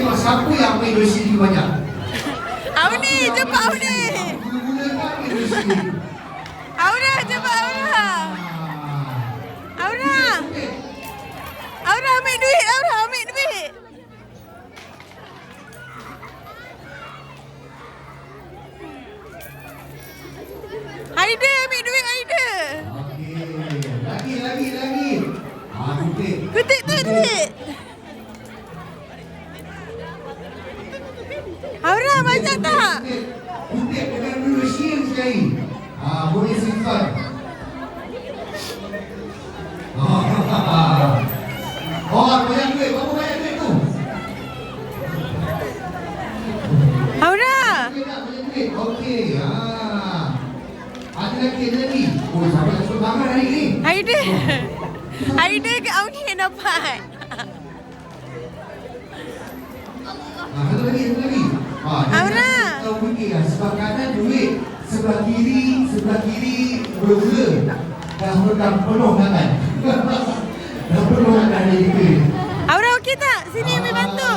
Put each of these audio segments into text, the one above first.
tengok siapa yang main duit sini banyak. Auni, cepat Auni. Gula-gula kan main duit sini. Aura, cepat Aura. Aura. Aura ambil duit, Aura ambil duit. Aida ambil duit Aida. Okey, lagi. Kutip. Kutip tu duit. Aura banyak tak? Kutip dengan dulu share sekali. Boleh simpan. Banyak duit. Berapa banyak duit tu? Aura. Banyak duit. Okey. Ada lagi. Oh, sampai masuk tangan hari ni. Aida. Aida ke Auni yang dapat. Satu lagi. Aura. Tahu pergi lah. Sebelah kanan duit. Sebelah kiri gula-gula. Dah penuh tangan. Dah penuh tangan hari ni. Aura okey tak? Sini ambil bantu.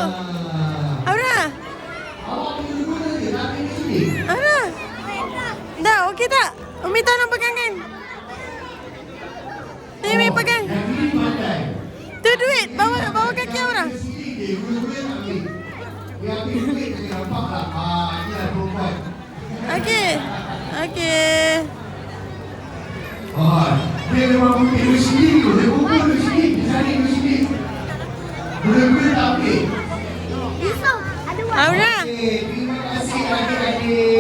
Aura. Awak ambil gula-gula je. Nak ambil ni sini. Aura. Dah okey tak? Umi tolong pegang kan? Ni Umi pegang. Yang kiri pandai. Tu duit bawa kaki Aura. Sini dia. Gula-gula nak ambil. Dia ambil duit tak nampak tak? Ini lah perempuan. Okey. Dia memang ambil duit sendiri tu. Dia kumpul duit sendiri. Dia cari duit sendiri. Gula-gula tak ambil. Aura. Terima kasih adik-adik.